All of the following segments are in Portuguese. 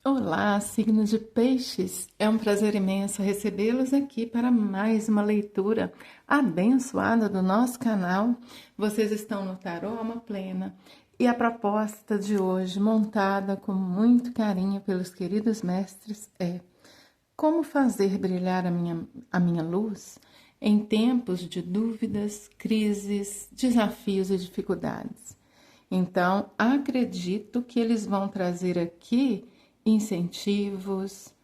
Olá, signo de Peixes. É um prazer imenso recebê-los aqui para mais uma leitura abençoada do nosso canal. Vocês estão no Tarô Alma Plena e a proposta de hoje, montada com muito carinho pelos queridos mestres, é como fazer brilhar a minha luz em tempos de dúvidas, crises, desafios e dificuldades. Então, acredito que eles vão trazer aqui incentivos,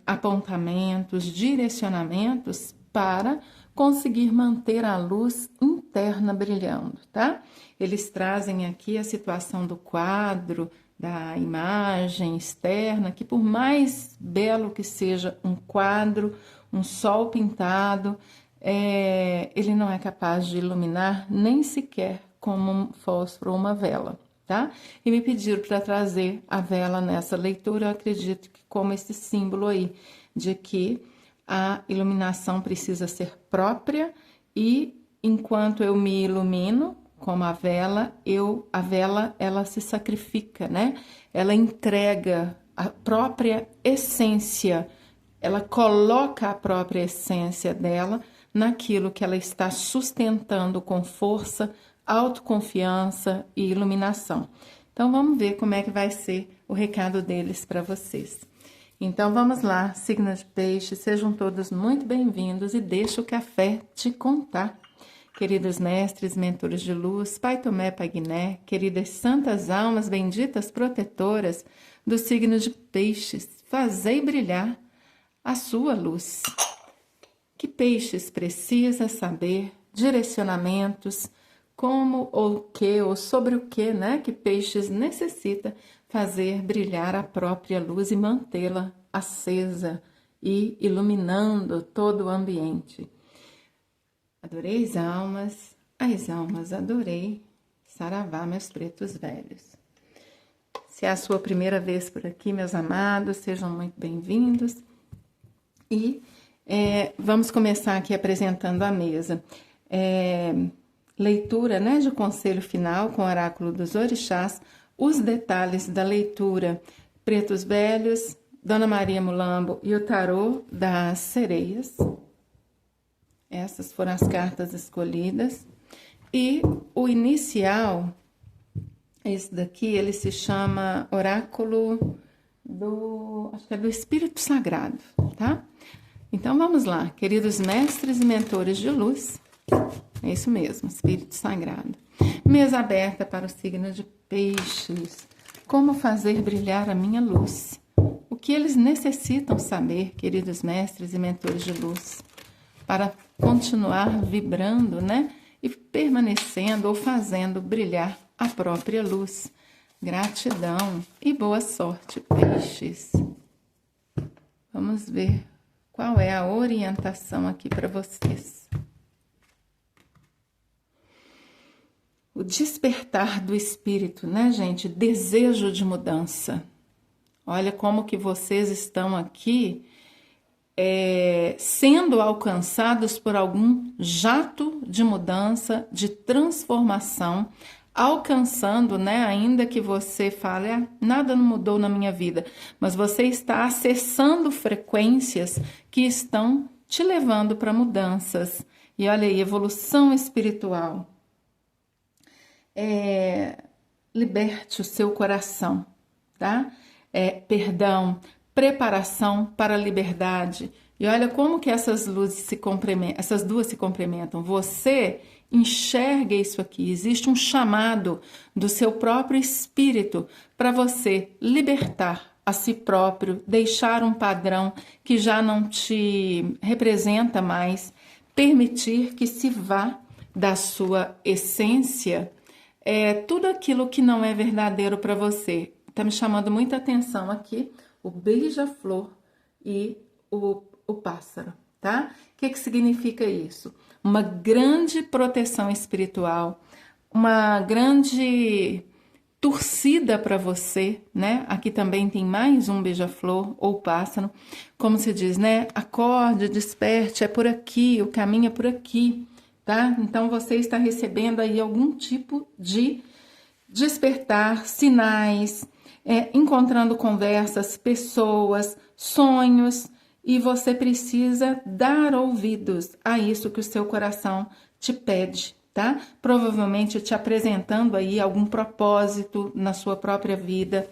apontamentos, direcionamentos para conseguir manter a luz interna brilhando, tá? Eles trazem aqui a situação do quadro, da imagem externa, que por mais belo que seja um quadro, um sol pintado, ele não é capaz de iluminar nem sequer como um fósforo ou uma vela, tá? E me pediram para trazer a vela nessa leitura. Eu acredito que como esse símbolo aí de que a iluminação precisa ser própria e enquanto eu me ilumino, como a vela, ela se sacrifica, né? Ela entrega a própria essência, ela coloca a própria essência dela naquilo que ela está sustentando com força, autoconfiança e iluminação. Então vamos ver como é que vai ser o recado deles para vocês. Então vamos lá, signo de peixe, sejam todos muito bem-vindos e deixa o café te contar. Queridos mestres, mentores de luz, Pai Tomé, Pai Guiné, queridas santas almas benditas protetoras do signo de peixes, fazei brilhar a sua luz. Que peixes precisa saber direcionamentos, como ou que ou sobre o que, né? Que peixes necessita fazer brilhar a própria luz e mantê-la acesa e iluminando todo o ambiente. Adorei as almas adorei. Saravá, meus pretos velhos. Se é a sua primeira vez por aqui, meus amados, sejam muito bem-vindos. E vamos começar aqui apresentando a mesa. Leitura, né, de conselho final com o oráculo dos orixás, os detalhes da leitura, pretos velhos, Dona Maria Mulambo e o tarô das sereias. Essas foram as cartas escolhidas. E o inicial, esse daqui, ele se chama Oráculo acho que é do Espírito Sagrado, tá? Então vamos lá, queridos mestres e mentores de luz. É isso mesmo, Espírito Sagrado. Mesa aberta para o signo de Peixes. Como fazer brilhar a minha luz? O que eles necessitam saber, queridos mestres e mentores de luz, para continuar vibrando, né? E permanecendo ou fazendo brilhar a própria luz. Gratidão e boa sorte, peixes. Vamos ver qual é a orientação aqui para vocês. O despertar do espírito, né, gente? Desejo de mudança. Olha como que vocês estão aqui sendo alcançados por algum jato de mudança, de transformação, alcançando, né? Ainda que você fale, nada não mudou na minha vida, mas você está acessando frequências que estão te levando para mudanças. E olha aí, evolução espiritual. Liberte o seu coração, tá? Perdão, preparação para a liberdade. E olha como que essas luzes se complementam, essas duas se complementam. Você enxerga isso aqui, existe um chamado do seu próprio espírito para você libertar a si próprio, deixar um padrão que já não te representa mais, permitir que se vá da sua essência tudo aquilo que não é verdadeiro para você. Está me chamando muita atenção aqui o beija-flor e o pássaro, tá? O que significa isso? Uma grande proteção espiritual, uma grande torcida para você, né? Aqui também tem mais um beija-flor ou pássaro, como se diz, né? Acorde, desperte, é por aqui, o caminho é por aqui, tá? Então você está recebendo aí algum tipo de despertar, sinais, encontrando conversas, pessoas, sonhos, e você precisa dar ouvidos a isso que o seu coração te pede, tá? Provavelmente te apresentando aí algum propósito na sua própria vida,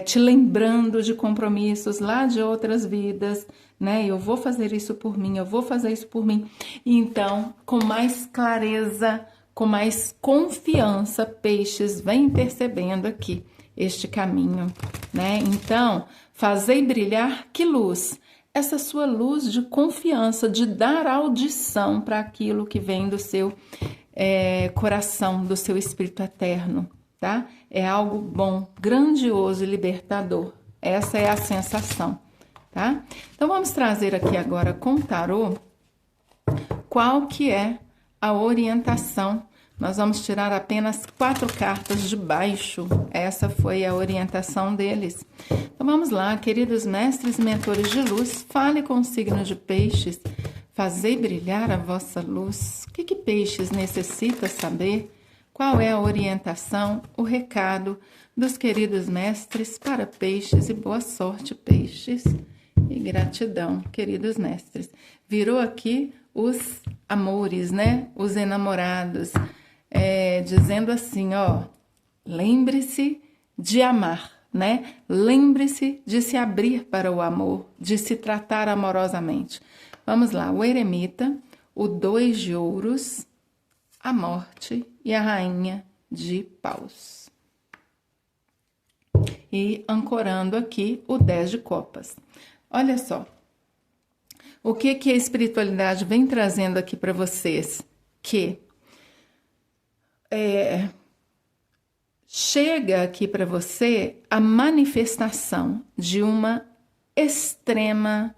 te lembrando de compromissos lá de outras vidas, né? Eu vou fazer isso por mim, eu vou fazer isso por mim. Então, com mais clareza, com mais confiança, peixes, vem percebendo aqui este caminho, né? Então, fazei brilhar que luz? Essa sua luz de confiança, de dar audição para aquilo que vem do seu coração, do seu espírito eterno, tá? É algo bom, grandioso e libertador. Essa é a sensação, tá? Então, vamos trazer aqui agora com o tarô qual que é a orientação. Nós vamos tirar apenas 4 cartas de baixo. Essa foi a orientação deles. Então, vamos lá, queridos mestres e mentores de luz, fale com o signo de peixes, fazei brilhar a vossa luz. O que peixes necessita saber? Qual é a orientação, o recado dos queridos mestres para peixes? E boa sorte, peixes, e gratidão, queridos mestres. Virou aqui os amores, né? Os enamorados. Dizendo assim, ó, lembre-se de amar, né? Lembre-se de se abrir para o amor, de se tratar amorosamente. Vamos lá, o eremita, o 2 de ouros, a morte e a rainha de paus. E ancorando aqui o 10 de copas. Olha só, o que a espiritualidade vem trazendo aqui para vocês? Que chega aqui para você a manifestação de uma extrema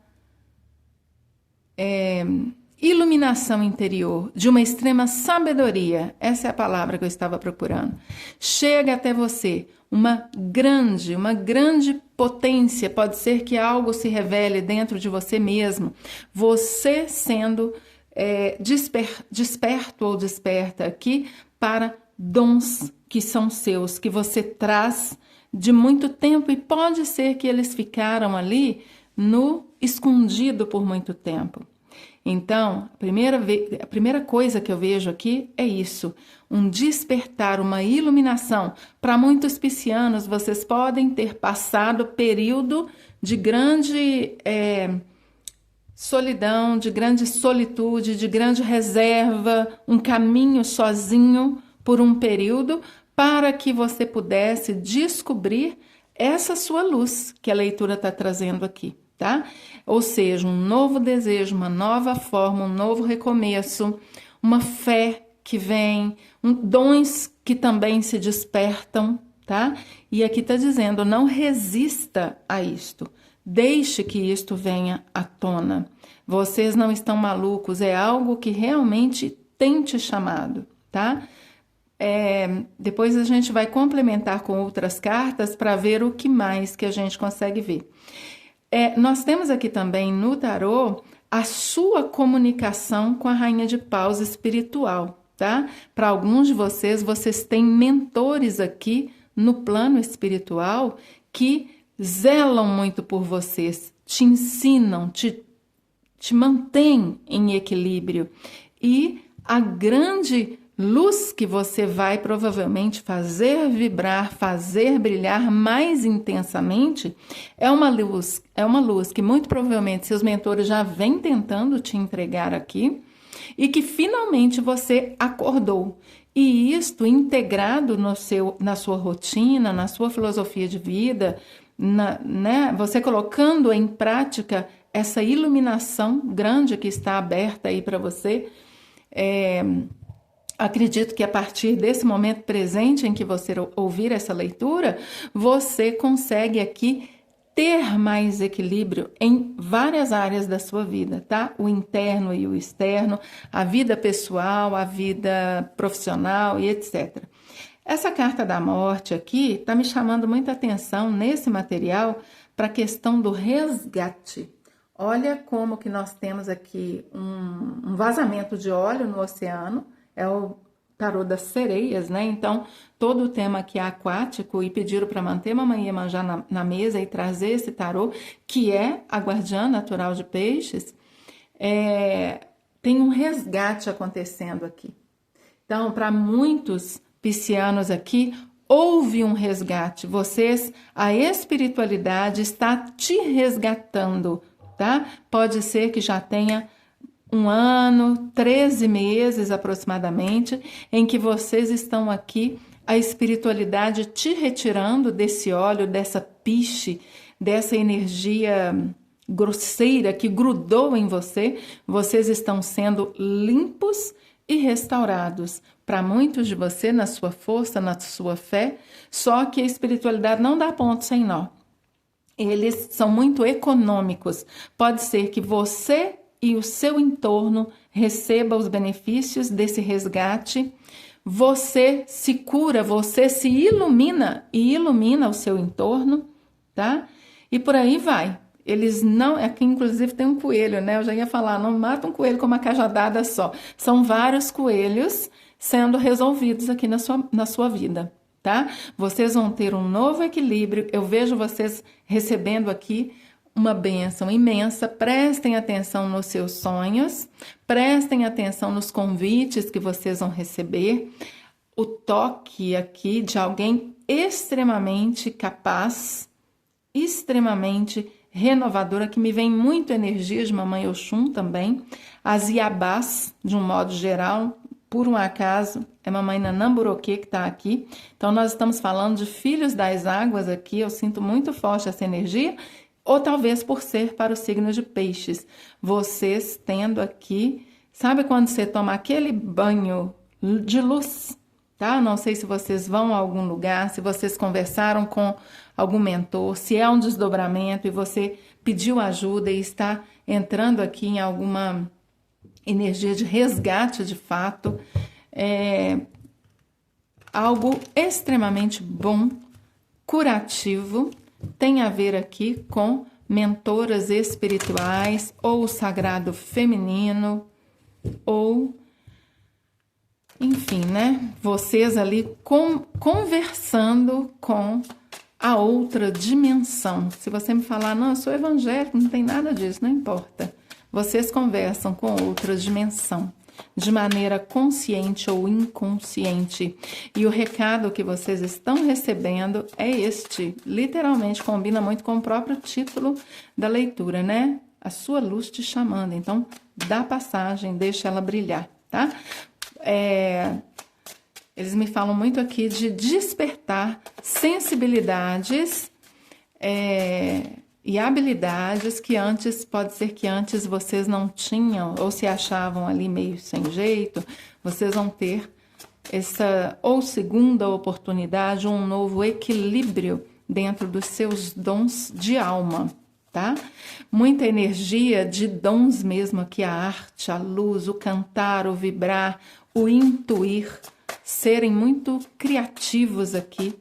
iluminação interior, de uma extrema sabedoria. Essa é a palavra que eu estava procurando. Chega até você uma grande potência. Pode ser que algo se revele dentro de você mesmo. Você sendo desperto ou desperta aqui para dons que são seus, que você traz de muito tempo, e pode ser que eles ficaram ali no escondido por muito tempo. Então, a primeira coisa que eu vejo aqui é isso, um despertar, uma iluminação. Para muitos piscianos, vocês podem ter passado período de grande solidão, de grande solitude, de grande reserva, um caminho sozinho por um período, para que você pudesse descobrir essa sua luz que a leitura está trazendo aqui, tá? Ou seja, um novo desejo, uma nova forma, um novo recomeço, uma fé que vem, dons que também se despertam, tá? E aqui está dizendo, não resista a isto. Deixe que isto venha à tona. Vocês não estão malucos, é algo que realmente tem te chamado, tá? Depois a gente vai complementar com outras cartas para ver o que mais que a gente consegue ver. Nós temos aqui também no tarô a sua comunicação com a rainha de paus espiritual, tá? Para alguns de vocês, vocês têm mentores aqui no plano espiritual que zelam muito por vocês, te ensinam, te mantêm em equilíbrio. E a grande luz que você vai provavelmente fazer vibrar, fazer brilhar mais intensamente, é uma luz que muito provavelmente seus mentores já vêm tentando te entregar aqui, e que finalmente você acordou. E isto integrado na sua rotina, na sua filosofia de vida, né? Você colocando em prática essa iluminação grande que está aberta aí para você. Acredito que a partir desse momento presente em que você ouvir essa leitura, você consegue aqui ter mais equilíbrio em várias áreas da sua vida, tá? O interno e o externo, a vida pessoal, a vida profissional e etc. Essa carta da morte aqui está me chamando muita atenção nesse material para a questão do resgate. Olha como que nós temos aqui um vazamento de óleo no oceano, é o tarô das sereias, né? Então, todo o tema aqui é aquático e pediram para manter Mamãe Iemanjá na mesa e trazer esse tarô, que é a guardiã natural de peixes, tem um resgate acontecendo aqui. Então, para muitos piscianos aqui, houve um resgate. A espiritualidade está te resgatando, tá? Pode ser que já tenha 1 ano, 13 meses aproximadamente, em que vocês estão aqui, a espiritualidade te retirando desse óleo, dessa piche, dessa energia grosseira que grudou em você. Vocês estão sendo limpos e restaurados. Para muitos de vocês, na sua força, na sua fé, só que a espiritualidade não dá ponto sem nó. Eles são muito econômicos. Pode ser que você e o seu entorno receba os benefícios desse resgate. Você se cura, você se ilumina e ilumina o seu entorno, tá? E por aí vai. Eles não... Aqui, inclusive, tem um coelho, né? Eu já ia falar, não mata um coelho com uma cajadada só. São vários coelhos sendo resolvidos aqui na sua vida, tá? Vocês vão ter um novo equilíbrio. Eu vejo vocês recebendo aqui uma bênção imensa. Prestem atenção nos seus sonhos, prestem atenção nos convites que vocês vão receber. O toque aqui de alguém extremamente capaz, extremamente renovadora, que me vem muito energia de Mamãe Oxum também. As Iabás, de um modo geral, por um acaso, é Mamãe Nanamburoquê que está aqui. Então, nós estamos falando de filhos das águas aqui. Eu sinto muito forte essa energia. Ou talvez por ser para o signo de peixes. Vocês tendo aqui, sabe quando você toma aquele banho de luz, tá? Não sei se vocês vão a algum lugar, se vocês conversaram com algum mentor, se é um desdobramento e você pediu ajuda e está entrando aqui em alguma energia de resgate de fato. É algo extremamente bom, curativo. Tem a ver aqui com mentoras espirituais, ou o sagrado feminino, ou, enfim, né? Vocês ali conversando com a outra dimensão. Se você me falar, não, eu sou evangélico, não tem nada disso, não importa. Vocês conversam com outra dimensão, de maneira consciente ou inconsciente. E o recado que vocês estão recebendo é este. Literalmente combina muito com o próprio título da leitura, né? A sua luz te chamando. Então, dá passagem, deixa ela brilhar, tá? Eles me falam muito aqui de despertar sensibilidades e habilidades que antes, pode ser que antes vocês não tinham, ou se achavam ali meio sem jeito. Vocês vão ter essa ou segunda oportunidade, um novo equilíbrio dentro dos seus dons de alma, tá? Muita energia de dons mesmo aqui, a arte, a luz, o cantar, o vibrar, o intuir, serem muito criativos aqui,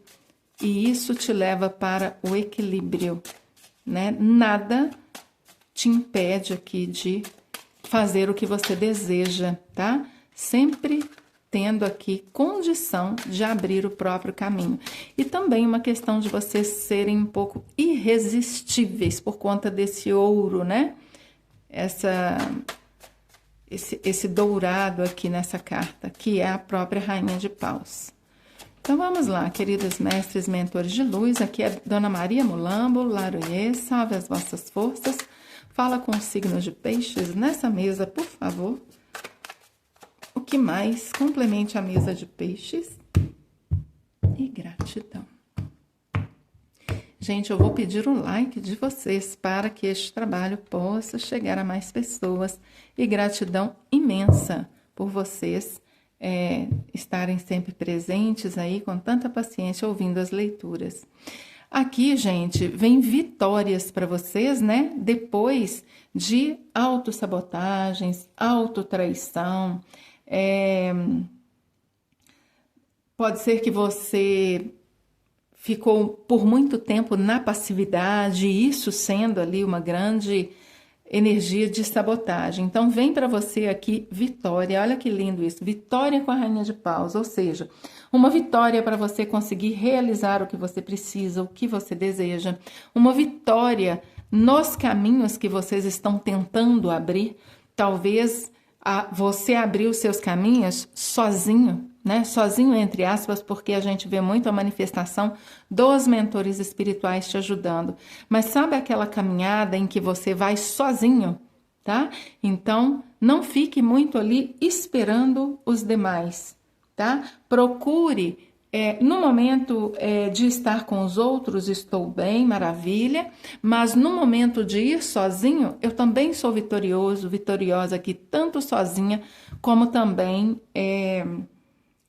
e isso te leva para o equilíbrio, né? Nada te impede aqui de fazer o que você deseja, tá? Sempre tendo aqui condição de abrir o próprio caminho. E também uma questão de vocês serem um pouco irresistíveis por conta desse ouro, né? Esse dourado aqui nessa carta, que é a própria Rainha de Paus. Então vamos lá, queridos mestres, mentores de luz. Aqui é Dona Maria Mulambo, Laroye, salve as vossas forças. Fala com os signos de peixes nessa mesa, por favor. O que mais? Complemente a mesa de peixes. E gratidão. Gente, eu vou pedir o like de vocês para que este trabalho possa chegar a mais pessoas. E gratidão imensa por vocês estarem sempre presentes aí com tanta paciência ouvindo as leituras. Aqui, gente, vem vitórias para vocês, né? Depois de autossabotagens, autotraição. Pode ser que você ficou por muito tempo na passividade, isso sendo ali uma grande energia de sabotagem. Então, vem para você aqui vitória. Olha que lindo isso. Vitória com a Rainha de Paus, ou seja, uma vitória para você conseguir realizar o que você precisa, o que você deseja. Uma vitória nos caminhos que vocês estão tentando abrir. Talvez você abriu os seus caminhos sozinho, né? Sozinho, entre aspas, porque a gente vê muito a manifestação dos mentores espirituais te ajudando. Mas sabe aquela caminhada em que você vai sozinho, tá? Então, não fique muito ali esperando os demais, tá? Procure, no momento de estar com os outros, estou bem, maravilha, mas no momento de ir sozinho, eu também sou vitorioso, vitoriosa aqui, tanto sozinha, como também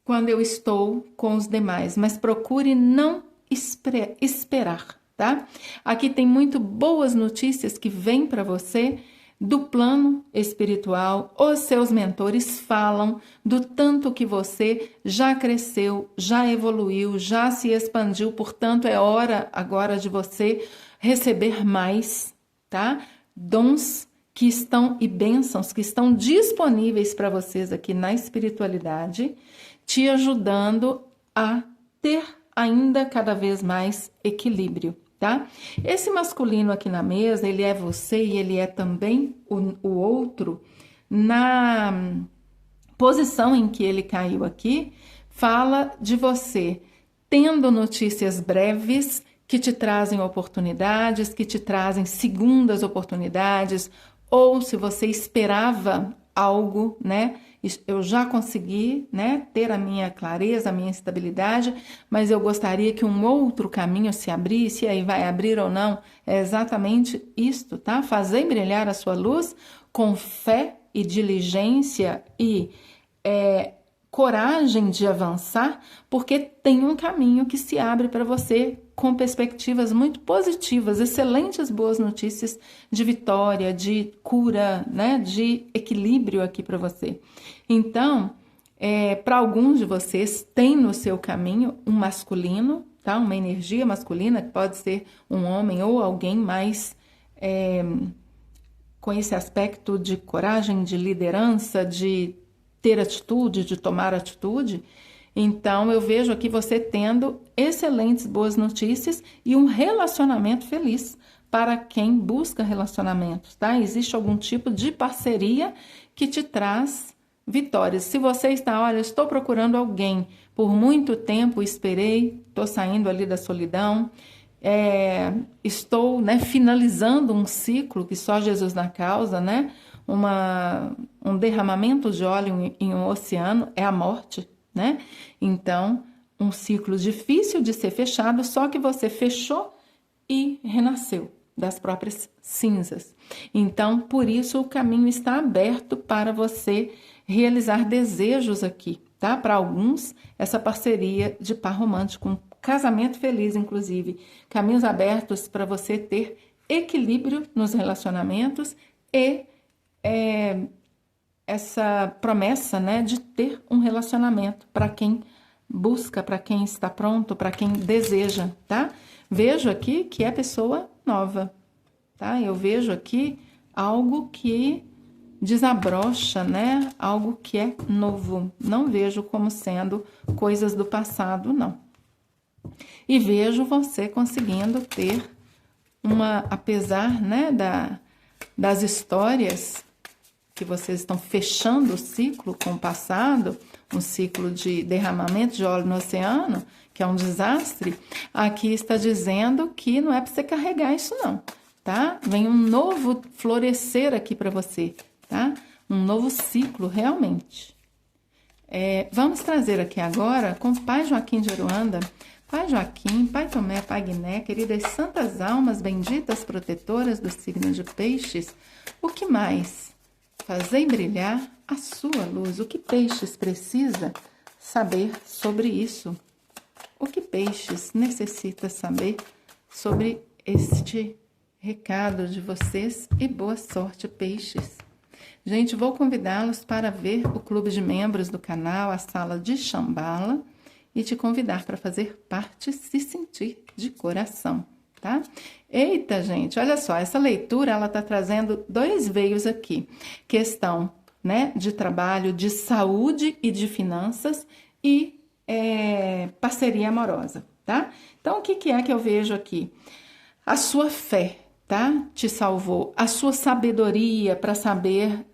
quando eu estou com os demais, mas procure não esperar, tá? Aqui tem muito boas notícias que vêm para você do plano espiritual. Os seus mentores falam do tanto que você já cresceu, já evoluiu, já se expandiu, portanto é hora agora de você receber mais, tá? Dons que estão e bênçãos que estão disponíveis para vocês aqui na espiritualidade, te ajudando a ter ainda cada vez mais equilíbrio, tá? Esse masculino aqui na mesa, ele é você e ele é também o outro. Na posição em que ele caiu aqui, fala de você tendo notícias breves que te trazem oportunidades, que te trazem segundas oportunidades, ou se você esperava algo, né? Eu já consegui, né, ter a minha clareza, a minha estabilidade, mas eu gostaria que um outro caminho se abrisse, e aí vai abrir ou não, é exatamente isto, tá? Fazer brilhar a sua luz com fé e diligência e coragem de avançar, porque tem um caminho que se abre para você com perspectivas muito positivas, excelentes boas notícias de vitória, de cura, né, de equilíbrio aqui para você. Então, para alguns de vocês, tem no seu caminho um masculino, tá? Uma energia masculina, que pode ser um homem ou alguém mais com esse aspecto de coragem, de liderança, de ter atitude, de tomar atitude. Então, eu vejo aqui você tendo excelentes boas notícias e um relacionamento feliz para quem busca relacionamentos, tá? Existe algum tipo de parceria que te traz vitórias. Se você está, olha, estou procurando alguém, por muito tempo esperei, estou saindo ali da solidão, estou, né, finalizando um ciclo que só Jesus na causa, né? Um derramamento de óleo em um oceano é a morte, né? Então, um ciclo difícil de ser fechado, só que você fechou e renasceu das próprias cinzas. Então, por isso o caminho está aberto para você realizar desejos aqui, tá? Para alguns, essa parceria de par romântico, um casamento feliz, inclusive, caminhos abertos para você ter equilíbrio nos relacionamentos e essa promessa, né, de ter um relacionamento para quem busca, para quem está pronto, para quem deseja, tá? Vejo aqui que é pessoa nova, tá? Eu vejo aqui algo que desabrocha, né? Algo que é novo. Não vejo como sendo coisas do passado, não. E vejo você conseguindo ter apesar, né, das histórias que vocês estão fechando o ciclo com o passado, um ciclo de derramamento de óleo no oceano, que é um desastre, aqui está dizendo que não é para você carregar isso não, tá? Vem um novo florescer aqui para você, tá? Um novo ciclo, realmente. Vamos trazer aqui agora com o Pai Joaquim de Aruanda. Pai Joaquim, Pai Tomé, Pai Guiné, queridas santas almas benditas protetoras do signo de Peixes, o que mais? Fazei brilhar a sua luz. O que Peixes precisa saber sobre isso? O que Peixes necessita saber sobre este recado de vocês? E boa sorte, Peixes. Gente, vou convidá-los para ver o clube de membros do canal, a sala de Shambhala, e te convidar para fazer parte, se sentir de coração, tá? tá? Eita, gente, olha só, essa leitura, ela tá trazendo 2 veios aqui. Questão, né, de trabalho, de saúde e de finanças e parceria amorosa, tá? Então, o que é que eu vejo aqui? A sua fé, tá? Te salvou. A sua sabedoria para saber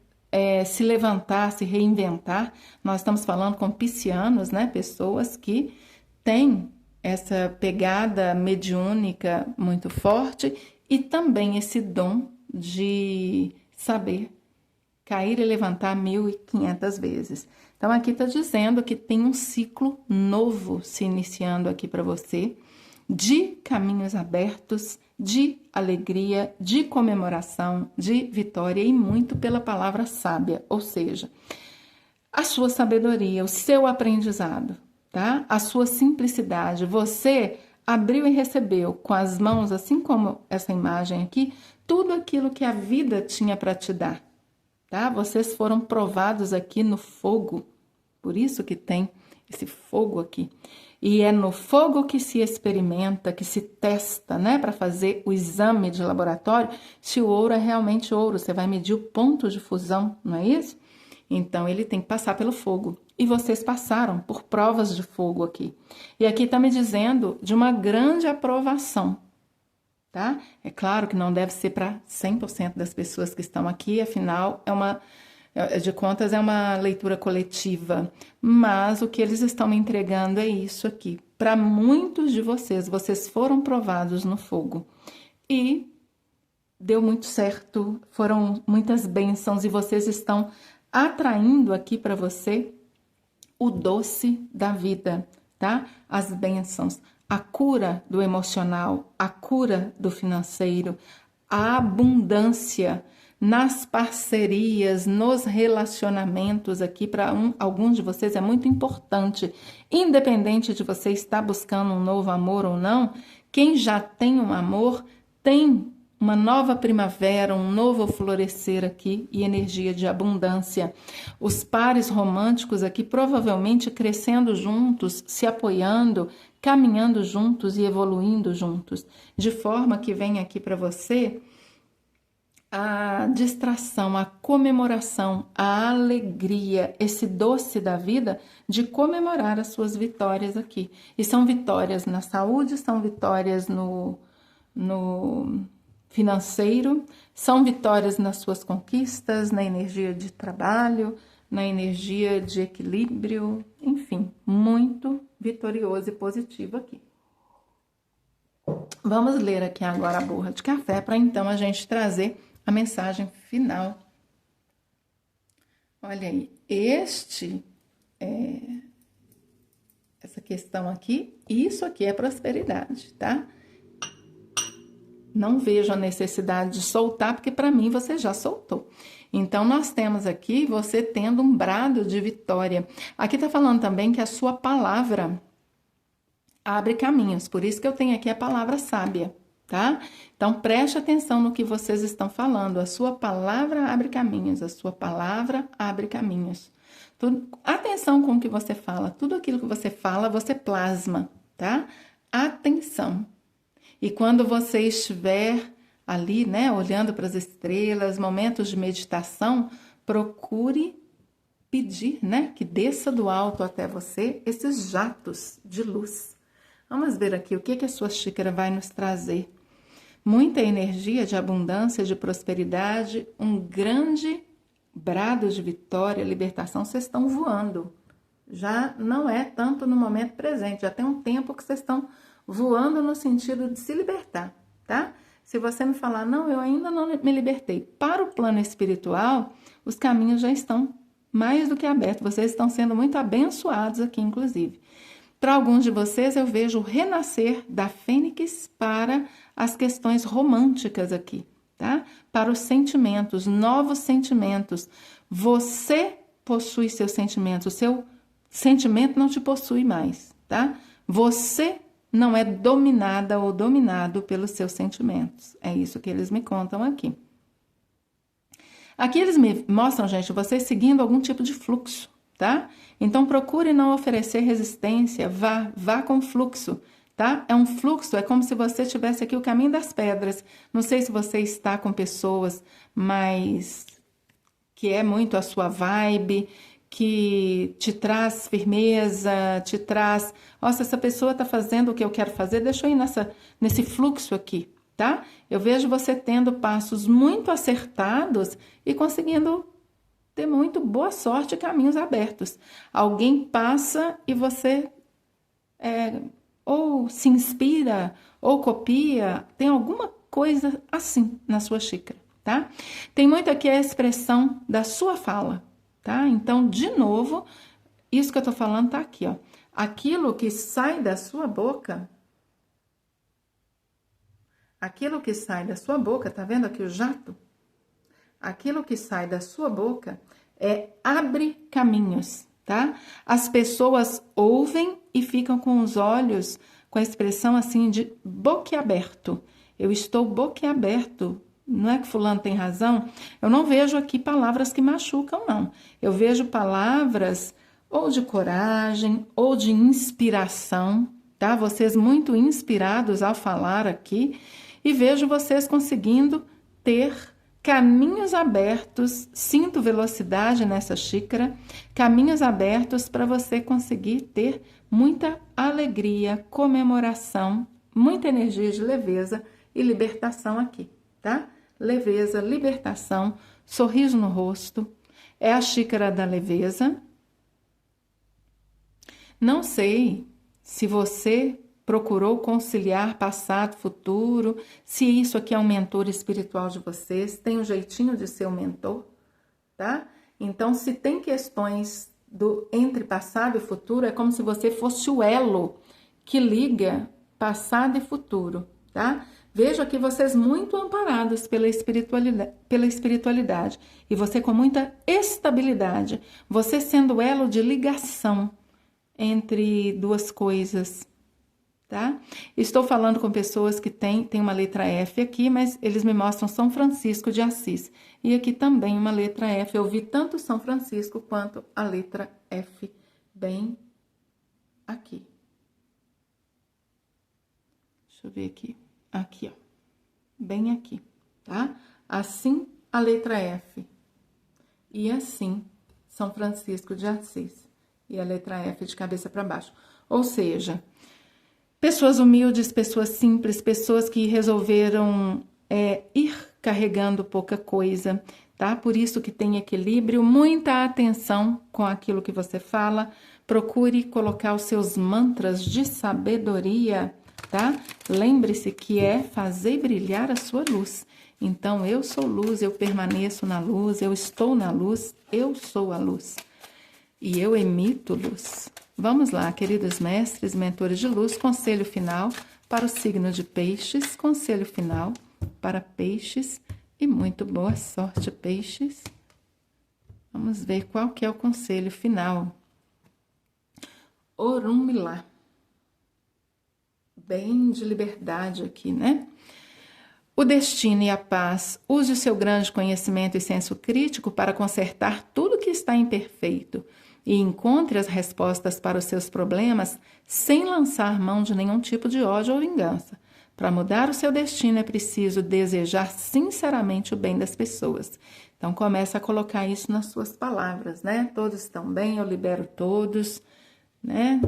se levantar, se reinventar. Nós estamos falando com piscianos, né? Pessoas que têm essa pegada mediúnica muito forte e também esse dom de saber cair e levantar 1.500 vezes. Então, aqui está dizendo que tem um ciclo novo se iniciando aqui para você, de caminhos abertos, de alegria, de comemoração, de vitória e muito pela palavra sábia, ou seja, a sua sabedoria, o seu aprendizado, tá? A sua simplicidade. Você abriu e recebeu com as mãos, assim como essa imagem aqui, tudo aquilo que a vida tinha para te dar, tá? Vocês foram provados aqui no fogo, por isso que tem esse fogo aqui. E é no fogo que se experimenta, que se testa, né? Para fazer o exame de laboratório, se o ouro é realmente ouro. Você vai medir o ponto de fusão, não é isso? Então, ele tem que passar pelo fogo. E vocês passaram por provas de fogo aqui. E aqui está me dizendo de uma grande aprovação, tá? É claro que não deve ser para 100% das pessoas que estão aqui, afinal, de contas, é uma leitura coletiva, mas o que eles estão me entregando é isso aqui. Para muitos de vocês, vocês foram provados no fogo e deu muito certo, foram muitas bênçãos e vocês estão atraindo aqui para você o doce da vida, tá? As bênçãos, a cura do emocional, a cura do financeiro, a abundância nas parcerias, nos relacionamentos aqui, para alguns de vocês é muito importante, independente de você estar buscando um novo amor ou não, quem já tem um amor tem uma nova primavera, um novo florescer aqui e energia de abundância. Os pares românticos aqui provavelmente crescendo juntos, se apoiando, caminhando juntos e evoluindo juntos, de forma que vem aqui para você a distração, a comemoração, a alegria, esse doce da vida de comemorar as suas vitórias aqui. E são vitórias na saúde, são vitórias no financeiro, são vitórias nas suas conquistas, na energia de trabalho, na energia de equilíbrio, enfim, muito vitorioso e positivo aqui. Vamos ler aqui agora a borra de café para então a gente trazer a mensagem final. Olha aí, essa questão aqui, isso aqui é prosperidade, tá? Não vejo a necessidade de soltar, porque para mim você já soltou. Então, nós temos aqui você tendo um brado de vitória. Aqui tá falando também que a sua palavra abre caminhos, por isso que eu tenho aqui a palavra sábia, tá? Então, preste atenção no que vocês estão falando. A sua palavra abre caminhos, a sua palavra abre caminhos. Atenção com o que você fala. Tudo aquilo que você fala, você plasma, tá? Atenção. E quando você estiver ali, né, olhando para as estrelas, momentos de meditação, procure pedir, né, que desça do alto até você esses jatos de luz. Vamos ver aqui o que a sua xícara vai nos trazer. Muita energia de abundância, de prosperidade, um grande brado de vitória, libertação. Vocês estão voando. Já não é tanto no momento presente, já tem um tempo que vocês estão voando no sentido de se libertar, tá? Se você me falar, não, eu ainda não me libertei, para o plano espiritual, os caminhos já estão mais do que abertos. Vocês estão sendo muito abençoados aqui, inclusive. Para alguns de vocês, eu vejo o renascer da fênix para as questões românticas aqui, tá? Para os sentimentos, novos sentimentos. Você possui seus sentimentos, o seu sentimento não te possui mais, tá? Você não é dominada ou dominado pelos seus sentimentos. É isso que eles me contam aqui. Aqui eles me mostram, gente, vocês seguindo algum tipo de fluxo, tá? Então, procure não oferecer resistência, vá com fluxo. tá? É um fluxo, é como se você tivesse aqui o caminho das pedras. Não sei se você está com pessoas mais que é muito a sua vibe, que te traz firmeza, te traz, nossa, essa pessoa está fazendo o que eu quero fazer, deixa eu ir nesse fluxo aqui, tá? Eu vejo você tendo passos muito acertados e conseguindo ter muito boa sorte e caminhos abertos. Alguém passa e você ou se inspira ou copia, tem alguma coisa assim na sua xícara, tá? Tem muito aqui a expressão da sua fala, tá? Então, de novo, isso que eu tô falando tá aqui, ó. Aquilo que sai da sua boca, tá vendo aqui o jato? Aquilo que sai da sua boca abre caminhos, tá? As pessoas ouvem e ficam com os olhos com a expressão assim de boquiaberto. Eu estou boquiaberto. Não é que fulano tem razão? Eu não vejo aqui palavras que machucam, não. Eu vejo palavras ou de coragem ou de inspiração, tá? Vocês muito inspirados ao falar aqui e vejo vocês conseguindo ter caminhos abertos, sinto velocidade nessa xícara, caminhos abertos para você conseguir ter muita alegria, comemoração, muita energia de leveza e libertação aqui, tá? Leveza, libertação, sorriso no rosto, é a xícara da leveza. Não sei se você procurou conciliar passado, futuro, se isso aqui é um mentor espiritual de vocês, tem um jeitinho de ser um mentor, tá? Então, se tem questões entre passado e futuro, é como se você fosse o elo que liga passado e futuro, tá? Vejo aqui vocês muito amparados pela espiritualidade e você com muita estabilidade, você sendo o elo de ligação entre duas coisas, tá? Estou falando com pessoas que tem uma letra F aqui, mas eles me mostram São Francisco de Assis. E aqui também uma letra F. Eu vi tanto São Francisco quanto a letra F bem aqui. Deixa eu ver aqui. Aqui, ó. Bem aqui, tá? Assim a letra F. E assim São Francisco de Assis. E a letra F de cabeça para baixo. Ou seja, pessoas humildes, pessoas simples, pessoas que resolveram ir carregando pouca coisa, tá? Por isso que tem equilíbrio, muita atenção com aquilo que você fala. Procure colocar os seus mantras de sabedoria, tá? Lembre-se que é fazer brilhar a sua luz. Então, eu sou luz, eu permaneço na luz, eu estou na luz, eu sou a luz. E eu emito luz. Vamos lá, queridos mestres, mentores de luz, conselho final para o signo de peixes, conselho final para peixes e muito boa sorte, peixes. Vamos ver qual que é o conselho final. Orunmila. Bem de liberdade aqui, né? O destino e a paz. Use o seu grande conhecimento e senso crítico para consertar tudo que está imperfeito e encontre as respostas para os seus problemas sem lançar mão de nenhum tipo de ódio ou vingança. Para mudar o seu destino é preciso desejar sinceramente o bem das pessoas. Então, começa a colocar isso nas suas palavras, né? Todos estão bem, eu libero todos, né?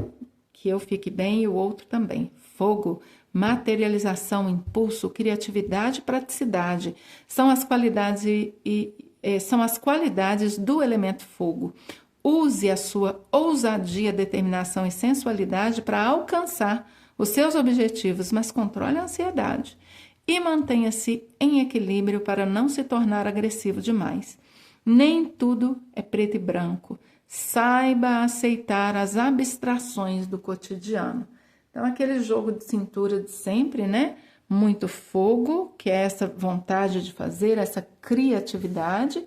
Que eu fique bem e o outro também. Fogo, materialização, impulso, criatividade e praticidade são as qualidades são as qualidades do elemento fogo. Use a sua ousadia, determinação e sensualidade para alcançar os seus objetivos, mas controle a ansiedade e mantenha-se em equilíbrio para não se tornar agressivo demais. Nem tudo é preto e branco. Saiba aceitar as abstrações do cotidiano. Então, aquele jogo de cintura de sempre, né? Muito fogo, que é essa vontade de fazer, essa criatividade,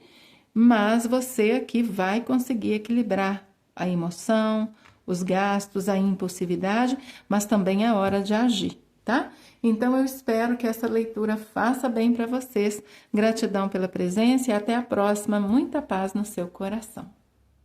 mas você aqui vai conseguir equilibrar a emoção, os gastos, a impulsividade, mas também é hora de agir, tá? Então, eu espero que essa leitura faça bem para vocês. Gratidão pela presença e até a próxima. Muita paz no seu coração.